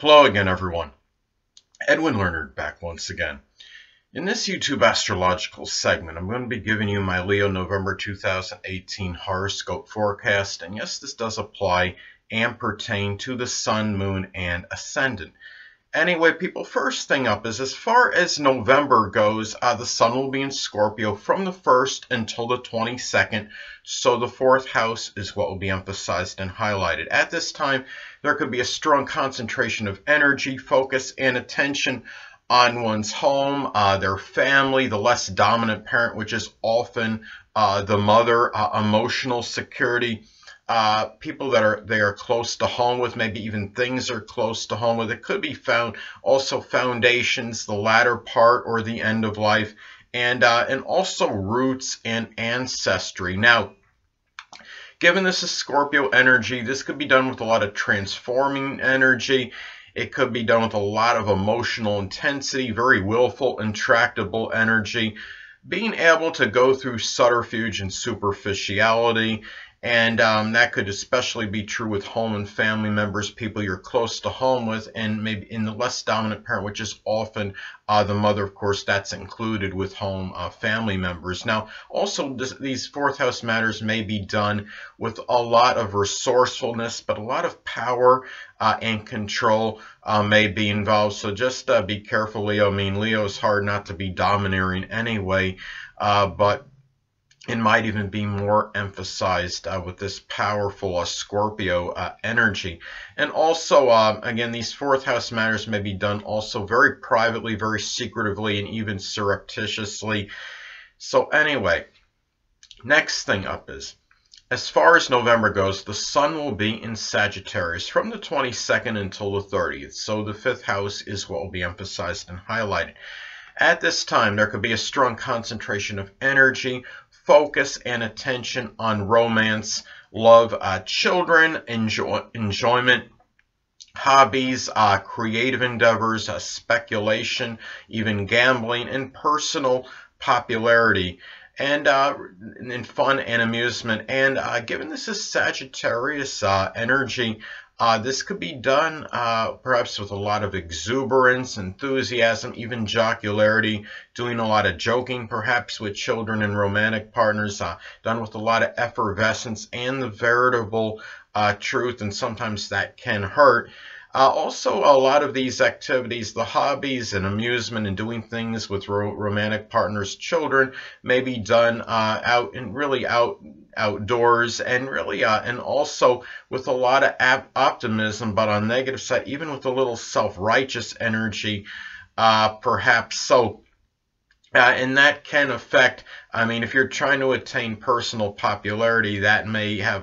Hello again, everyone. Edwin Learnard back once again. In this YouTube astrological segment, I'm going to be giving you my Leo November 2018 horoscope forecast. And yes, this does apply and pertain to the Sun, Moon, and Ascendant. Anyway, people, first thing up is as far as November goes, the Sun will be in Scorpio from the 1st until the 22nd. So the 4th house is what will be emphasized and highlighted. At this time, there could be a strong concentration of energy, focus, and attention on one's home, their family, the less dominant parent, which is often the mother, emotional security. People that they are close to home with, maybe even things are close to home with. It could be found also foundations, the latter part or the end of life, and also roots and ancestry. Now, given this is Scorpio energy, this could be done with a lot of transforming energy. It could be done with a lot of emotional intensity, very willful, intractable energy, being able to go through subterfuge and superficiality. And that could especially be true with home and family members, people you're close to home with, and maybe in the less dominant parent, which is often the mother, of course, that's included with home family members. Now, also, these 4th house matters may be done with a lot of resourcefulness, but a lot of power and control may be involved. So just be careful, Leo. I mean, Leo is hard not to be domineering anyway, but it might even be more emphasized with this powerful Scorpio energy. And also, again, these 4th house matters may be done also very privately, very secretively, and even surreptitiously. So anyway, next thing up is, as far as November goes, the Sun will be in Sagittarius from the 22nd until the 30th. So the 5th house is what will be emphasized and highlighted. At this time, there could be a strong concentration of energy, focus, and attention on romance, love, children, enjoyment, hobbies, creative endeavors, speculation, even gambling, and personal popularity, and fun and amusement. And given this is Sagittarius energy, this could be done perhaps with a lot of exuberance, enthusiasm, even jocularity, doing a lot of joking perhaps with children and romantic partners, done with a lot of effervescence and the veritable truth, and sometimes that can hurt. Also, a lot of these activities, the hobbies and amusement and doing things with romantic partners, children, may be done outdoors, and really and also with a lot of optimism, but on the negative side, even with a little self-righteous energy, perhaps. So and that can affect, I mean, if you're trying to attain personal popularity, that may have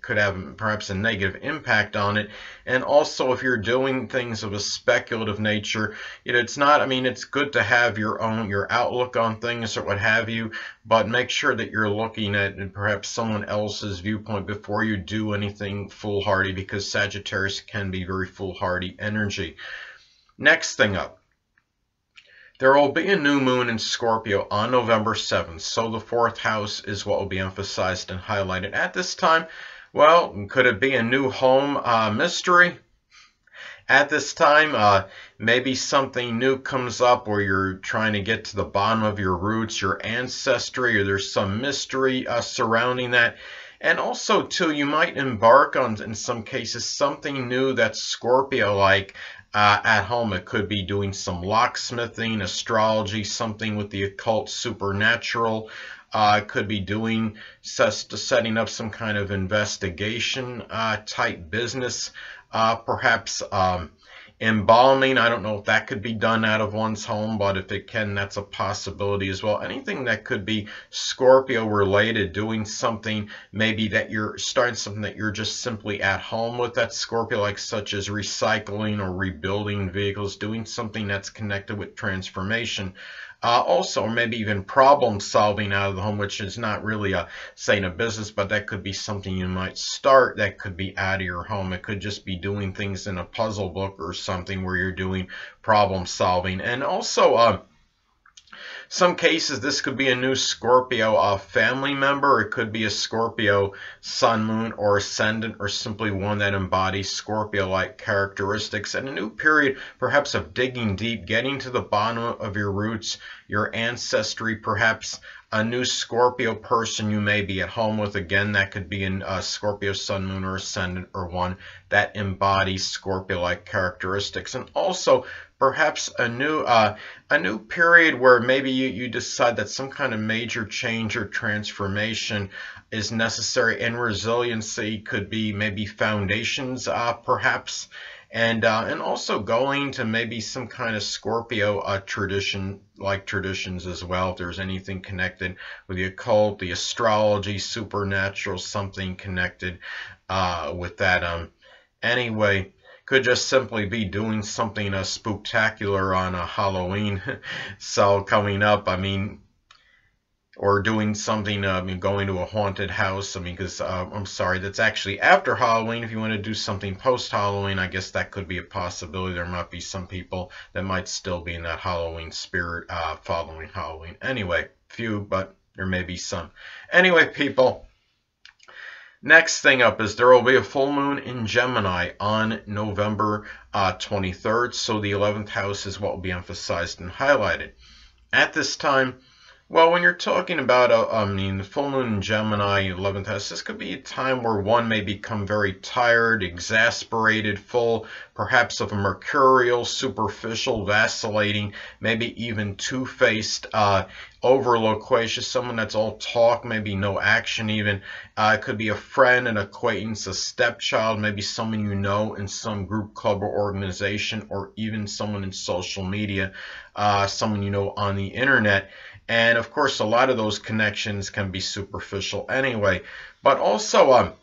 could have perhaps a negative impact on it. And also, if you're doing things of a speculative nature, it's not, I mean, it's good to have your outlook on things or what have you, but make sure that you're looking at perhaps someone else's viewpoint before you do anything foolhardy, because Sagittarius can be very foolhardy energy. Next thing up. There will be a new moon in Scorpio on November 7th, so the 4th house is what will be emphasized and highlighted. At this time, well, could it be a new home mystery? At this time, maybe something new comes up where you're trying to get to the bottom of your roots, your ancestry, or there's some mystery surrounding that. And also, too, you might embark on, in some cases, something new that's Scorpio-like. At home, it could be doing some locksmithing, astrology, something with the occult, supernatural. It could be doing setting up some kind of investigation type business, perhaps embalming. I don't know if that could be done out of one's home, but if it can, that's a possibility as well. Anything that could be Scorpio related, doing something maybe that you're starting something that you're just simply at home with, that Scorpio, like such as recycling or rebuilding vehicles, doing something that's connected with transformation. Also, maybe even problem solving out of the home, which is not really saying a business, but that could be something you might start that could be out of your home. It could just be doing things in a puzzle book or something where you're doing problem solving. And also, some cases, this could be a new Scorpio family member. It could be a Scorpio sun, moon, or ascendant, or simply one that embodies Scorpio-like characteristics. And a new period, perhaps, of digging deep, getting to the bottom of your roots, your ancestry, perhaps a new Scorpio person you may be at home with. Again, that could be a Scorpio sun, moon, or ascendant, or one that embodies Scorpio-like characteristics. And also perhaps a new period where maybe you decide that some kind of major change or transformation is necessary, and resiliency could be maybe foundations, perhaps. And also going to maybe some kind of Scorpio traditions as well. If there's anything connected with the occult, the astrology, supernatural, something connected with that. Anyway, could just simply be doing something spooktacular on a Halloween. So coming up, I mean, or doing something, going to a haunted house. I mean, because I'm sorry, that's actually after Halloween. If you want to do something post-Halloween, I guess that could be a possibility. There might be some people that might still be in that Halloween spirit following Halloween. Anyway, few, but there may be some. Anyway, people, next thing up is there will be a full moon in Gemini on November 23rd. So the 11th house is what will be emphasized and highlighted. At this time, well, when you're talking about, the full moon in Gemini, 11th house, this could be a time where one may become very tired, exasperated, full, perhaps of a mercurial, superficial, vacillating, maybe even two-faced, over-loquacious, someone that's all talk, maybe no action even. It could be a friend, an acquaintance, a stepchild, maybe someone you know in some group, club, or organization, or even someone in social media, someone you know on the internet. And of course, a lot of those connections can be superficial anyway. But also,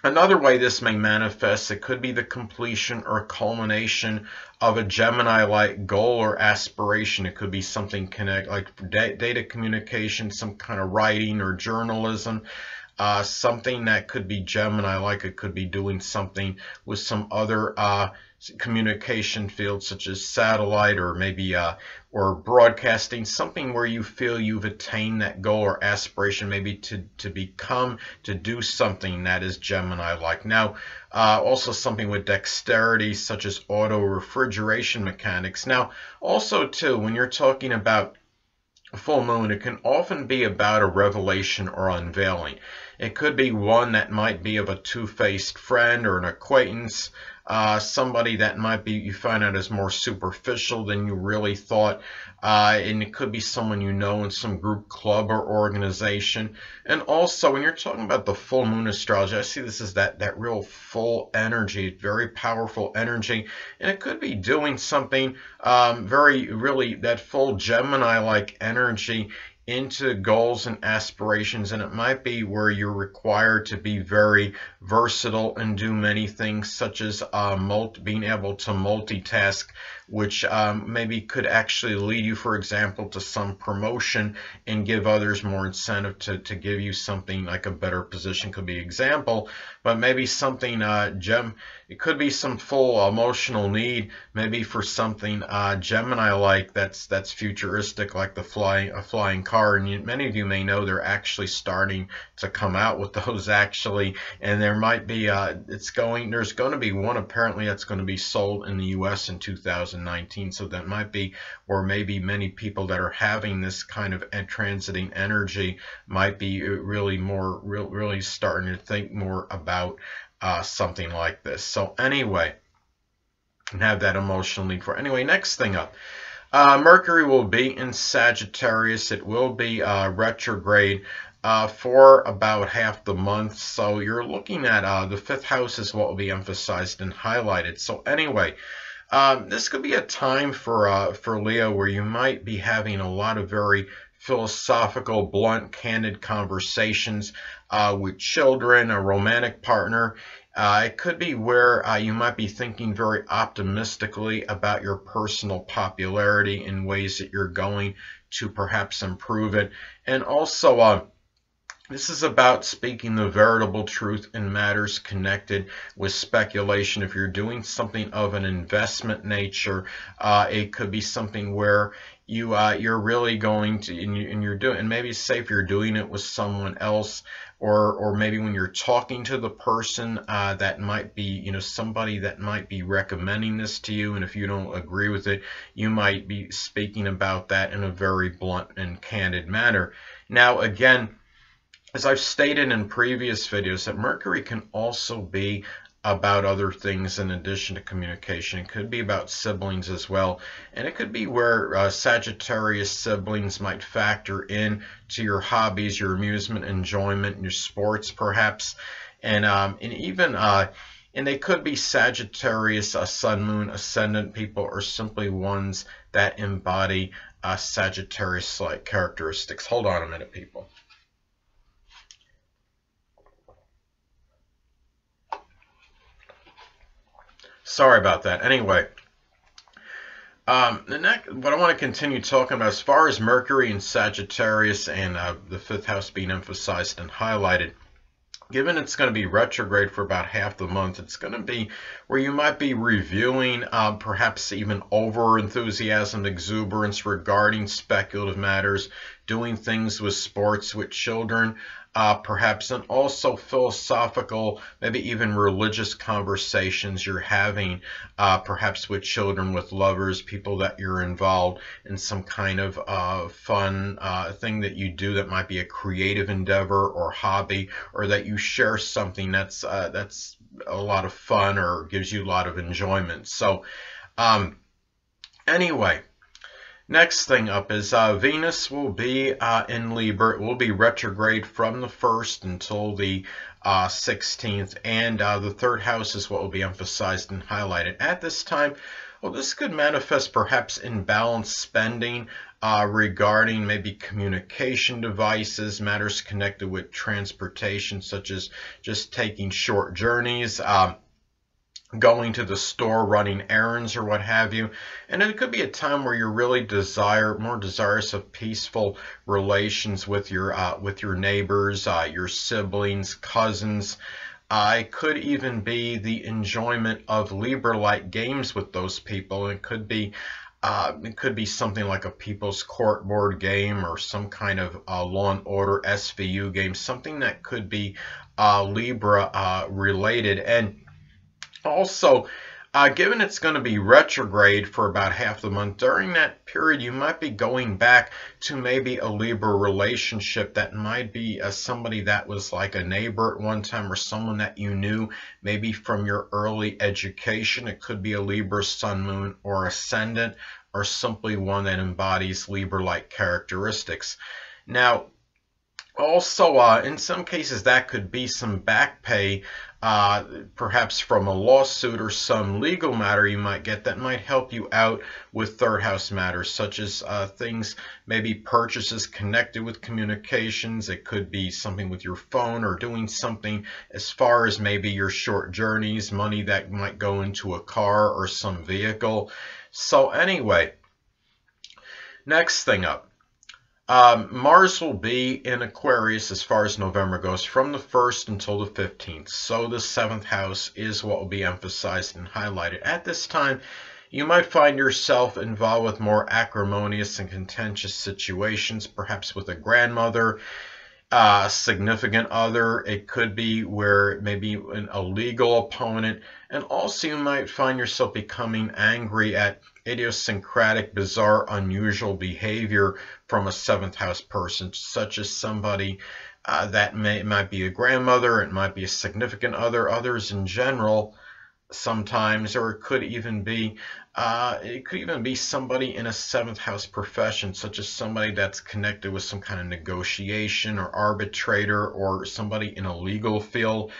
another way this may manifest, it could be the completion or culmination of a Gemini-like goal or aspiration. It could be something like data communication, some kind of writing or journalism. Something that could be Gemini-like. It could be doing something with some other communication field, such as satellite, or maybe or broadcasting, something where you feel you've attained that goal or aspiration, maybe to do something that is Gemini-like. Now, also something with dexterity, such as auto refrigeration mechanics. Now, also too, when you're talking about full moon, it can often be about a revelation or unveiling. It could be one that might be of a two-faced friend or an acquaintance, somebody that might be, you find out is more superficial than you really thought, and it could be someone you know in some group, club, or organization. And also, when you're talking about the full moon astrology, I see this as that real full energy, very powerful energy, and it could be doing something really that full Gemini-like energy into goals and aspirations. And it might be where you're required to be very versatile and do many things, such as being able to multitask, which maybe could actually lead you, for example, to some promotion and give others more incentive to give you something like a better position. Could be example, but maybe something it could be some full emotional need, maybe for something Gemini-like that's futuristic, like a flying car. And many of you may know they're actually starting to come out with those actually, and there might be there's going to be one apparently that's going to be sold in the US in 2019. So that might be where maybe many people that are having this kind of transiting energy might be really starting to think more about something like this. So anyway, and have that emotional need for. Anyway, next thing up, Mercury will be in Sagittarius. It will be retrograde for about half the month. So you're looking at the fifth house is what will be emphasized and highlighted. So anyway, this could be a time for Leo where you might be having a lot of very philosophical, blunt, candid conversations with children, a romantic partner. It could be where you might be thinking very optimistically about your personal popularity in ways that you're going to perhaps improve it. And also, this is about speaking the veritable truth in matters connected with speculation. If you're doing something of an investment nature, it could be something where you're really going to, and you're doing, and maybe say if you're doing it with someone else, or maybe when you're talking to the person, that might be, somebody that might be recommending this to you, and if you don't agree with it, you might be speaking about that in a very blunt and candid manner. Now, again, as I've stated in previous videos, that Mercury can also be about other things in addition to communication. It could be about siblings as well, and it could be where Sagittarius siblings might factor in to your hobbies, your amusement, enjoyment, your sports perhaps, and even and they could be Sagittarius, Sun, Moon, Ascendant people, or simply ones that embody Sagittarius-like characteristics. Hold on a minute, people. Sorry about that. Anyway, what I want to continue talking about, as far as Mercury and Sagittarius and the fifth house being emphasized and highlighted, given it's going to be retrograde for about half the month, it's going to be where you might be reviewing perhaps even over-enthusiasm, exuberance regarding speculative matters, doing things with sports, with children, perhaps, and also philosophical, maybe even religious conversations you're having, perhaps with children, with lovers, people that you're involved in some kind of fun thing that you do that might be a creative endeavor or hobby, or that you share something that's a lot of fun or gives you a lot of enjoyment. So anyway, next thing up is Venus will be in Libra. It will be retrograde from the 1st until the 16th, and the third house is what will be emphasized and highlighted. At this time, well, this could manifest perhaps imbalanced spending regarding maybe communication devices, matters connected with transportation, such as just taking short journeys, going to the store, running errands, or what have you. And it could be a time where you're really more desirous of peaceful relations with your neighbors, your siblings, cousins. It could even be the enjoyment of Libra-like games with those people. It could be something like a People's Court board game, or some kind of Law and Order SVU game, something that could be Libra related. And also, given it's going to be retrograde for about half the month, during that period you might be going back to maybe a Libra relationship that might be somebody that was like a neighbor at one time, or someone that you knew maybe from your early education. It could be a Libra, Sun, Moon, or Ascendant, or simply one that embodies Libra-like characteristics. Now, also, in some cases, that could be some back pay, perhaps from a lawsuit or some legal matter you might get that might help you out with third house matters, such as things, maybe purchases connected with communications. It could be something with your phone, or doing something as far as maybe your short journeys, money that might go into a car or some vehicle. So anyway, next thing up. Mars will be in Aquarius as far as November goes, from the 1st until the 15th. So the 7th house is what will be emphasized and highlighted. At this time, you might find yourself involved with more acrimonious and contentious situations, perhaps with a grandmother, significant other. It could be where maybe a legal opponent, and also you might find yourself becoming angry at idiosyncratic, bizarre, unusual behavior from a 7th house person, such as somebody that might be a grandmother, it might be a significant other, others in general sometimes, or it could even be somebody in a 7th house profession, such as somebody that's connected with some kind of negotiation or arbitrator, or somebody in a legal field.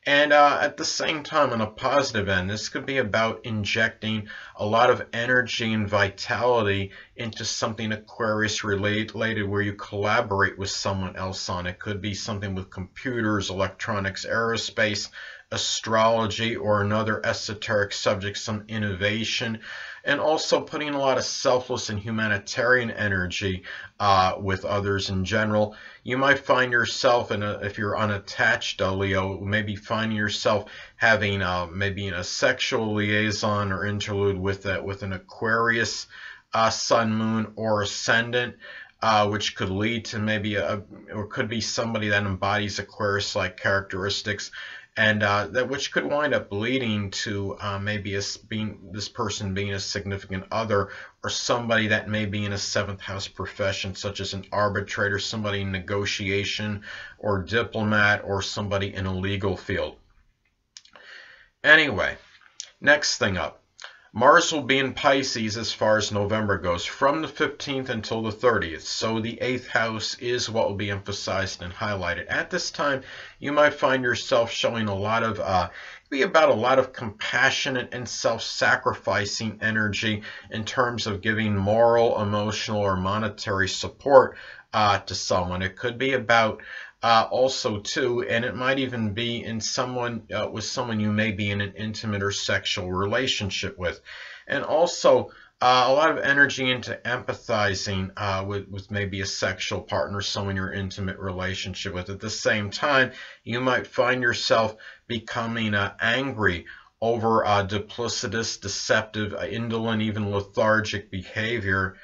And at the same time, on a positive end, this could be about injecting a lot of energy and vitality into something Aquarius related, where you collaborate with someone else on. It could be something with computers, electronics, aerospace, astrology, or another esoteric subject, some innovation, and also putting a lot of selfless and humanitarian energy with others in general. You might find yourself, if you're unattached, Leo, maybe finding yourself having maybe a sexual liaison or interlude with an Aquarius sun, moon, or ascendant, which could lead to maybe or could be somebody that embodies Aquarius-like characteristics, and that which could wind up leading to maybe this person being a significant other, or somebody that may be in a seventh house profession, such as an arbitrator, somebody in negotiation, or diplomat, or somebody in a legal field. Anyway, next thing up. Mars will be in Pisces as far as November goes, from the 15th until the 30th. So the 8th house is what will be emphasized and highlighted. At this time, you might find yourself showing a lot of, a lot of compassionate and self-sacrificing energy in terms of giving moral, emotional, or monetary support to someone. It could be about also too, and it might even be in someone with someone you may be in an intimate or sexual relationship with, and also a lot of energy into empathizing with maybe a sexual partner, someone you're in an intimate relationship with. At the same time, you might find yourself becoming angry over duplicitous, deceptive, indolent, even lethargic behavior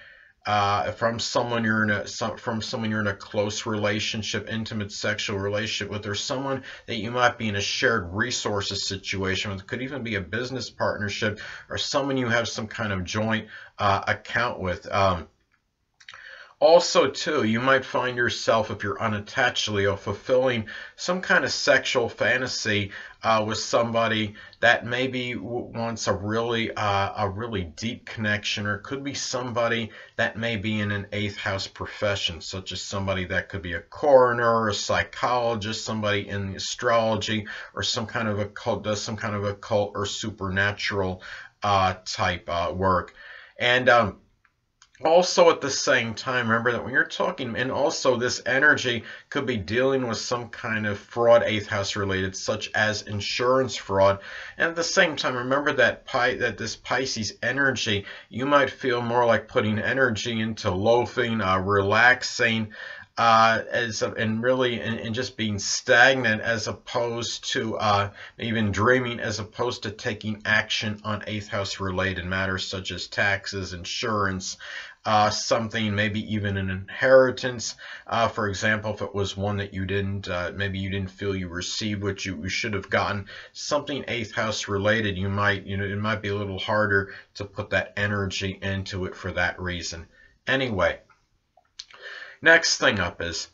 from someone you're in a close relationship, intimate sexual relationship with, or someone that you might be in a shared resources situation with. It could even be a business partnership, or someone you have some kind of joint account with. Also, too, you might find yourself, if you're unattached, Leo, fulfilling some kind of sexual fantasy with somebody that maybe wants a really deep connection, or it could be somebody that may be in an 8th house profession, such as somebody that could be a coroner, or a psychologist, somebody in the astrology, or some kind of does some kind of occult or supernatural type work. And also, at the same time, remember that when you're talking, and also this energy could be dealing with some kind of fraud, 8th house related, such as insurance fraud. And at the same time, remember that this Pisces energy, you might feel more like putting energy into loafing, relaxing, and just being stagnant, as opposed to even dreaming, as opposed to taking action on 8th house related matters such as taxes, insurance, something, maybe even an inheritance. For example, if it was one that you didn't, maybe you didn't feel you received what you should have gotten, something 8th house related, it might be a little harder to put that energy into it for that reason. Anyway, next thing up is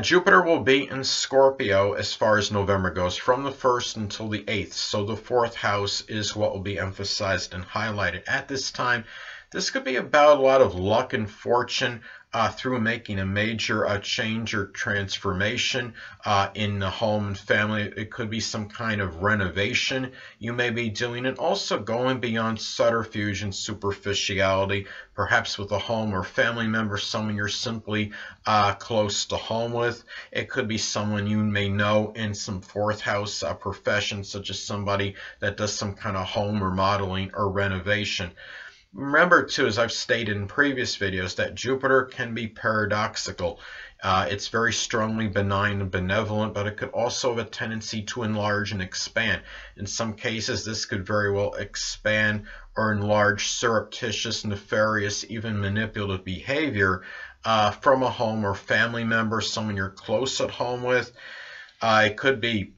Jupiter will be in Scorpio as far as November goes, from the 1st until the 8th. So the 4th house is what will be emphasized and highlighted at this time. This could be about a lot of luck and fortune through making a major change or transformation in the home and family. It could be some kind of renovation you may be doing, and also going beyond subterfuge and superficiality, perhaps with a home or family member, someone you're simply close to home with. It could be someone you may know in some 4th house profession, such as somebody that does some kind of home remodeling or renovation. Remember, too, as I've stated in previous videos, that Jupiter can be paradoxical. It's very strongly benign and benevolent, but it could also have a tendency to enlarge and expand. In some cases, this could very well expand or enlarge surreptitious, nefarious, even manipulative behavior from a home or family member, someone you're close at home with. It could be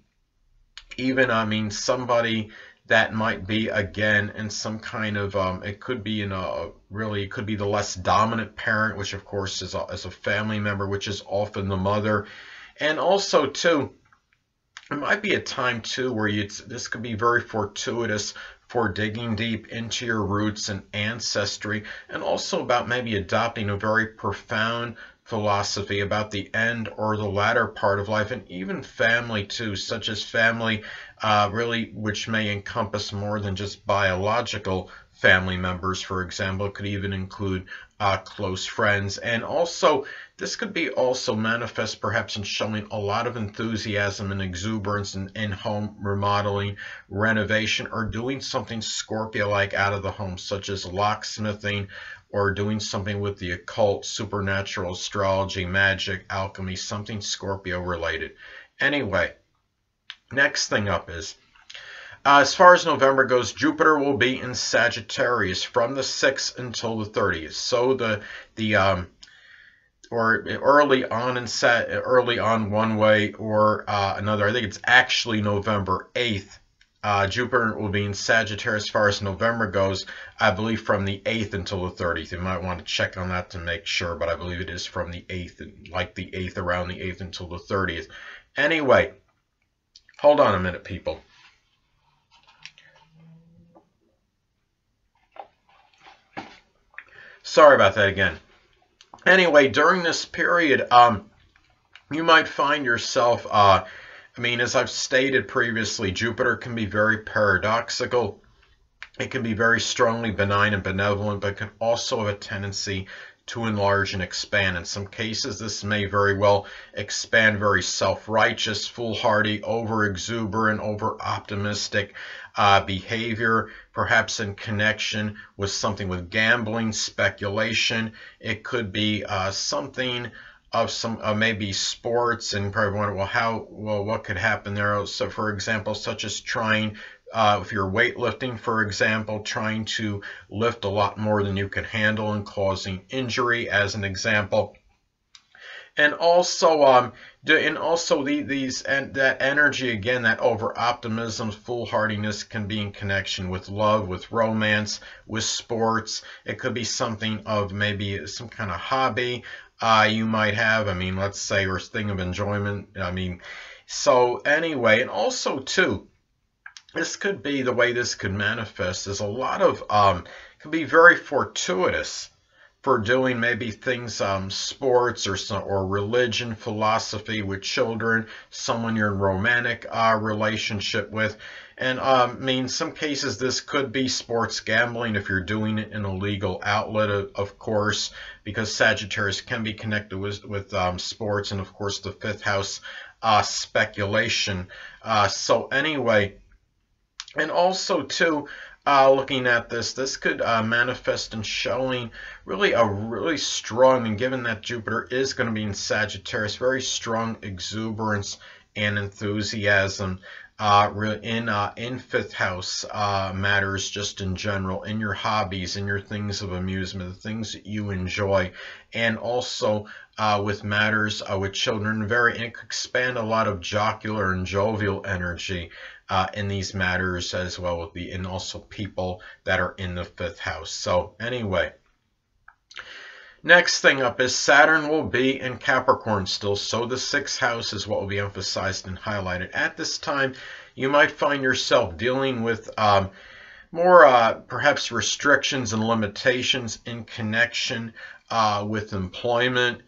even, somebody that might be, again, in some kind of, it could be it could be the less dominant parent, which of course is a family member, which is often the mother. And also, too, it might be a time, too, where this could be very fortuitous for digging deep into your roots and ancestry, and also about maybe adopting a very profound philosophy about the end or the latter part of life, and even family too, such as family which may encompass more than just biological family members. For example, it could even include close friends. And also, this could be also manifest perhaps in showing a lot of enthusiasm and exuberance in home remodeling, renovation, or doing something Scorpio-like out of the home, such as locksmithing, or doing something with the occult, supernatural, astrology, magic, alchemy, something Scorpio related. Anyway, next thing up is As far as November goes, Jupiter will be in Sagittarius from the 6th until the 30th. So or early on one way or another. I think it's actually November 8th. Jupiter will be in Sagittarius as far as November goes, I believe from the 8th until the 30th. You might want to check on that to make sure, but I believe it is from the 8th, like the 8th, around the 8th until the 30th. Anyway, hold on a minute, people. Sorry about that again. Anyway, during this period, you might find yourself, I mean, as I've stated previously, Jupiter can be very paradoxical. It can be very strongly benign and benevolent, but can also have a tendency to enlarge and expand. In some cases, this may very well expand very self-righteous, foolhardy, over-exuberant, over-optimistic behavior, perhaps in connection with something with gambling, speculation. It could be something of some maybe sports, and probably wonder, what could happen there? So, for example, such as trying, if you're weightlifting, for example, trying to lift a lot more than you can handle and causing injury, as an example. And also, that energy again, that over optimism, foolhardiness, can be in connection with love, with romance, with sports. It could be something of maybe some kind of hobby you might have. I mean, let's say, or thing of enjoyment. I mean, so anyway, and also too, this could be the way this could manifest is a lot of could be very fortuitous for doing maybe things, sports or religion, philosophy with children, someone you're in romantic relationship with. And I mean, in some cases this could be sports gambling if you're doing it in a legal outlet, of course, because Sagittarius can be connected with sports, and of course the 5th house, speculation. So anyway, and also too, looking at this could manifest in showing really a really strong, and given that Jupiter is going to be in Sagittarius, very strong exuberance and enthusiasm in 5th house matters, just in general, in your hobbies, in your things of amusement, the things that you enjoy, and also with matters with children. And it could expand a lot of jocular and jovial energy in these matters as well, and also people that are in the 5th house. So anyway, next thing up is Saturn will be in Capricorn still. So the 6th house is what will be emphasized and highlighted. At this time, you might find yourself dealing with more perhaps restrictions and limitations in connection with employment,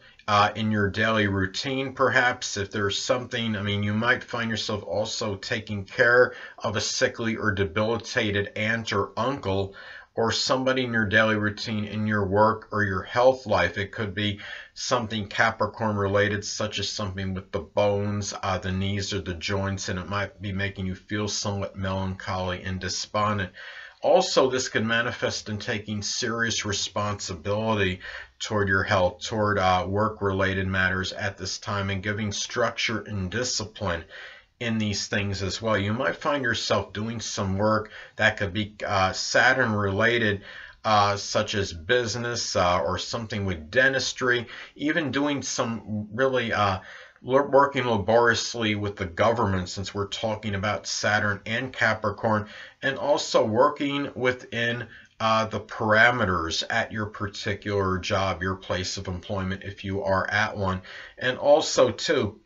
in your daily routine. Perhaps if there's something, I mean, you might find yourself also taking care of a sickly or debilitated aunt or uncle, or somebody in your daily routine, in your work or your health life. It could be something Capricorn related, such as something with the bones, the knees, or the joints, and it might be making you feel somewhat melancholy and despondent. Also, this could manifest in taking serious responsibility toward your health, toward work-related matters at this time, and giving structure and discipline in these things as well. You might find yourself doing some work that could be Saturn-related, such as business or something with dentistry, even doing some really working laboriously with the government, since we're talking about Saturn and Capricorn, and also working within the parameters at your particular job, your place of employment, if you are at one. And also too,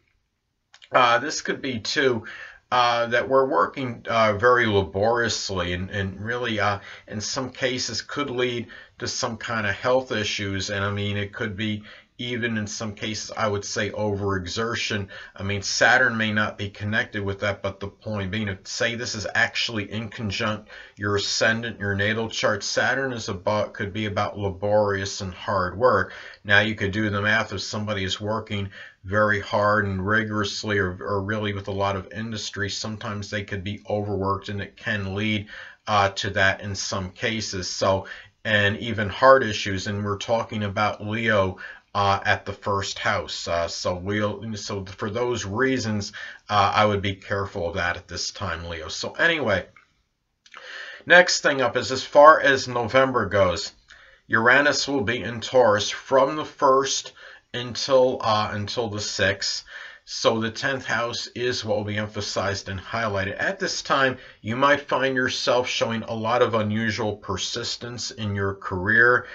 this could be too that we're working very laboriously, and really in some cases could lead to some kind of health issues. And I mean, it could be even in some cases, I would say, overexertion. I mean, Saturn may not be connected with that, but the point being, if say this is actually in conjunct your ascendant, your natal chart, Saturn is could be about laborious and hard work. Now you could do the math. If somebody is working very hard and rigorously, or really with a lot of industry, sometimes they could be overworked, and it can lead to that in some cases. So, and even heart issues, and we're talking about Leo at the 1st house. So for those reasons, I would be careful of that at this time, Leo. So anyway, Next thing up is as far as November goes, Uranus will be in Taurus from the 1st until the 6th. So the 10th house is what will be emphasized and highlighted. At this time, you might find yourself showing a lot of unusual persistence in your career.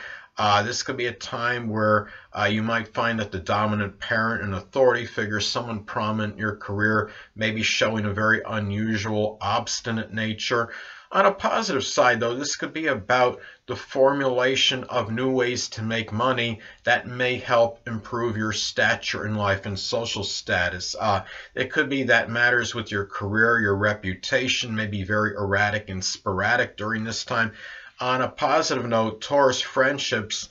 This could be a time where you might find that the dominant parent and authority figure, someone prominent in your career, may be showing a very unusual, obstinate nature. On a positive side, though, this could be about the formulation of new ways to make money that may help improve your stature in life and social status. It could be that matters with your career, your reputation may be very erratic and sporadic during this time. On a positive note, Taurus friendships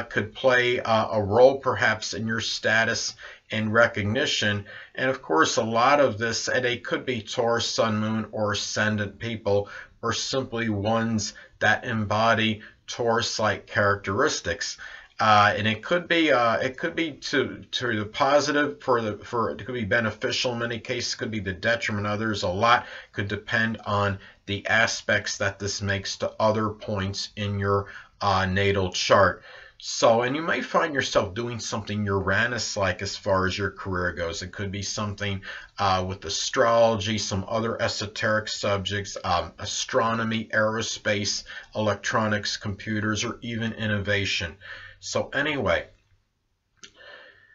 could play a role perhaps in your status and recognition. And of course, a lot of this, they could be Taurus, Sun, Moon, or Ascendant people, or simply ones that embody Taurus-like characteristics. And it could be to the positive, it could be beneficial in many cases, could be the detriment of others. A lot could depend on the aspects that this makes to other points in your natal chart. So, and you may find yourself doing something Uranus-like as far as your career goes. It could be something with astrology, some other esoteric subjects, astronomy, aerospace, electronics, computers, or even innovation. So anyway,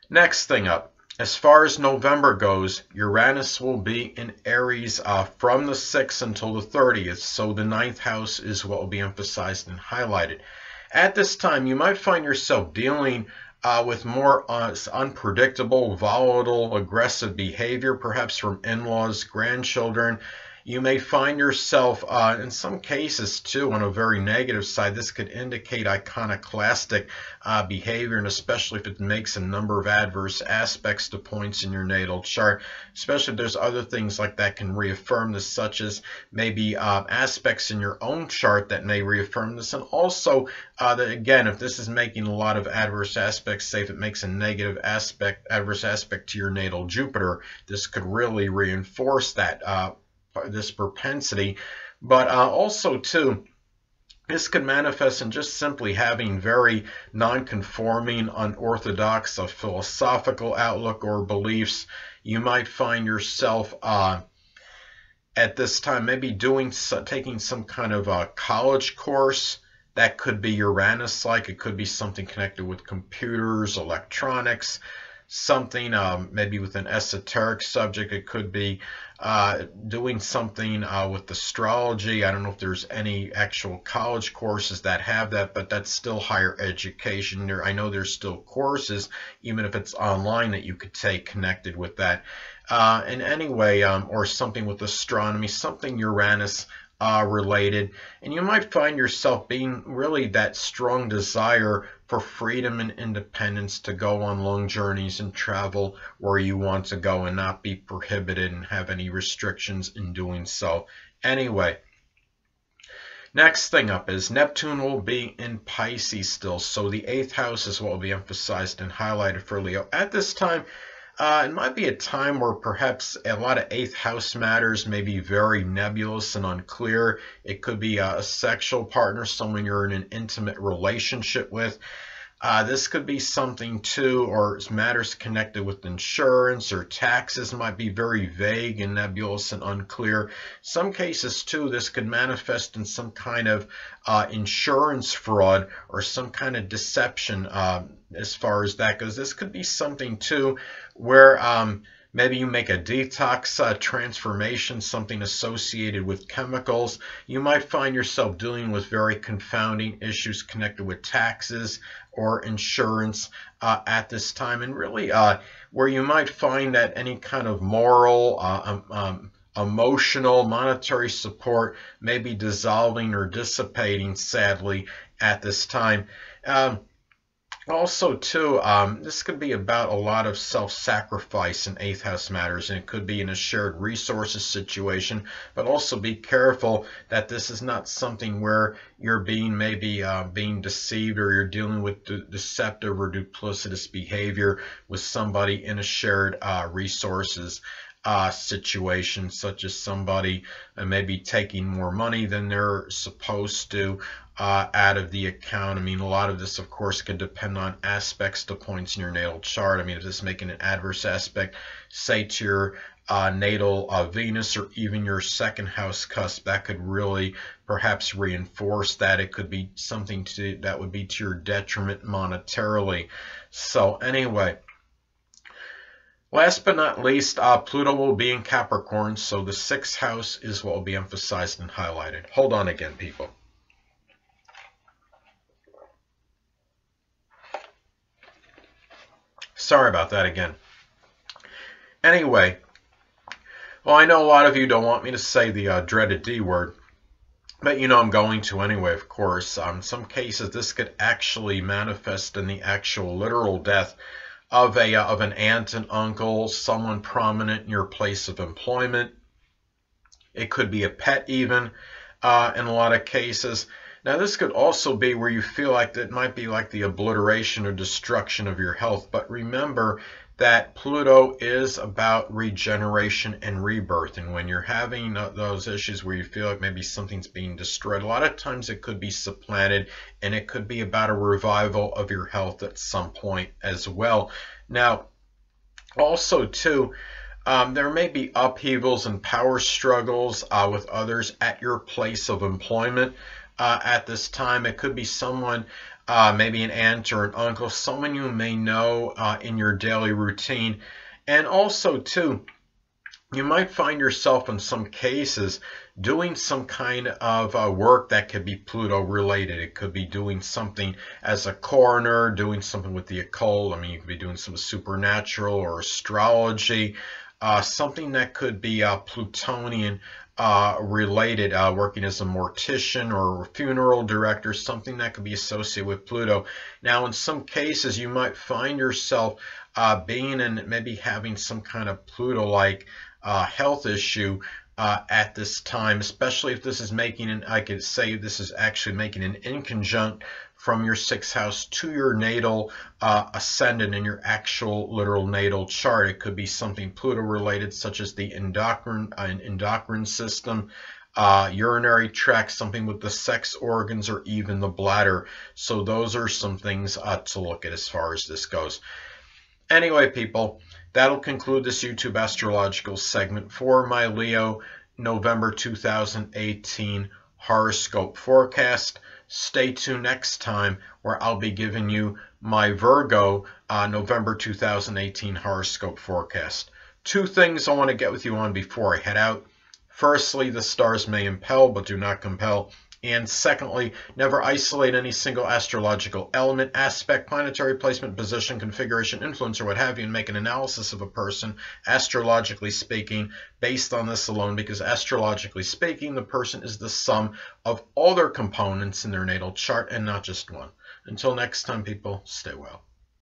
next thing up, as far as November goes, Uranus will be in Aries from the 6th until the 30th. So the 9th house is what will be emphasized and highlighted. At this time, you might find yourself dealing with more unpredictable, volatile, aggressive behavior, perhaps from in-laws, grandchildren. You may find yourself, in some cases too, on a very negative side. This could indicate iconoclastic behavior, and especially if it makes a number of adverse aspects to points in your natal chart. Especially if there's other things like that can reaffirm this, such as maybe aspects in your own chart that may reaffirm this. And also, again, if this is making a lot of adverse aspects, say if it makes a negative adverse aspect to your natal Jupiter, this could really reinforce that this propensity. But also too, this could manifest in just simply having very non-conforming, unorthodox philosophical outlook or beliefs. You might find yourself at this time maybe taking some kind of a college course that could be Uranus-like. It could be something connected with computers, electronics, something maybe with an esoteric subject. It could be doing something with astrology. I don't know if there's any actual college courses that have that, but that's still higher education. I know there's still courses, even if it's online, that you could take connected with that. And anyway, or something with astronomy, something Uranus related. And you might find yourself being really that strong desire for freedom and independence to go on long journeys and travel where you want to go and not be prohibited and have any restrictions in doing so. Anyway, next thing up is Neptune will be in Pisces still. So the 8th house is what will be emphasized and highlighted for Leo. At this time, it might be a time where perhaps a lot of 8th house matters may be very nebulous and unclear. It could be a sexual partner, someone you're in an intimate relationship with. This could be something too, or matters connected with insurance or taxes might be very vague and nebulous and unclear. Some cases too, this could manifest in some kind of insurance fraud or some kind of deception as far as that goes. This could be something too where maybe you make a detox transformation, something associated with chemicals. You might find yourself dealing with very confounding issues connected with taxes or insurance at this time. And really where you might find that any kind of moral, emotional, monetary support may be dissolving or dissipating, sadly, at this time. Also, too, this could be about a lot of self-sacrifice in 8th house matters, and it could be in a shared resources situation, but also be careful that this is not something where you're being being deceived, or you're dealing with deceptive or duplicitous behavior with somebody in a shared resources situations, such as somebody maybe taking more money than they're supposed to out of the account. I mean, a lot of this, of course, could depend on aspects to points in your natal chart. I mean, if this is making an adverse aspect, say to your natal Venus or even your second house cusp, that could really perhaps reinforce that. It could be something that would be to your detriment monetarily. So anyway, last but not least, Pluto will be in Capricorn, so the 6th house is what will be emphasized and highlighted. Hold on again, people. Sorry about that again. Anyway, well, I know a lot of you don't want me to say the dreaded D word, but you know I'm going to anyway, of course. In some cases, this could actually manifest in the actual literal death of an aunt and uncle, someone prominent in your place of employment. It could be a pet even in a lot of cases. Now, this could also be where you feel like it might be like the obliteration or destruction of your health. But remember that Pluto is about regeneration and rebirth. And when you're having those issues where you feel like maybe something's being destroyed, a lot of times it could be supplanted, and it could be about a revival of your health at some point as well. Now, also too, there may be upheavals and power struggles with others at your place of employment. At this time, it could be someone, maybe an aunt or an uncle, someone you may know in your daily routine. And also, too, you might find yourself in some cases doing some kind of work that could be Pluto related. It could be doing something as a coroner, doing something with the occult. I mean, you could be doing some supernatural or astrology, something that could be Plutonian related, working as a mortician or a funeral director, something that could be associated with Pluto. Now, in some cases, you might find yourself being in, maybe having some kind of Pluto-like health issue at this time, especially if this is making an, I could say this is actually making an inconjunct from your 6th house to your natal ascendant in your actual literal natal chart. It could be something Pluto related, such as the endocrine system, urinary tract, something with the sex organs, or even the bladder. So those are some things to look at as far as this goes. Anyway, people, that'll conclude this YouTube astrological segment for my Leo November 2018 horoscope forecast. Stay tuned next time, where I'll be giving you my Virgo November 2018 horoscope forecast. 2 things I want to get with you on before I head out. Firstly, the stars may impel but do not compel. And secondly, never isolate any single astrological element, aspect, planetary placement, position, configuration, influence, or what have you, and make an analysis of a person, astrologically speaking, based on this alone, because astrologically speaking, the person is the sum of all their components in their natal chart and not just one. Until next time, people, stay well.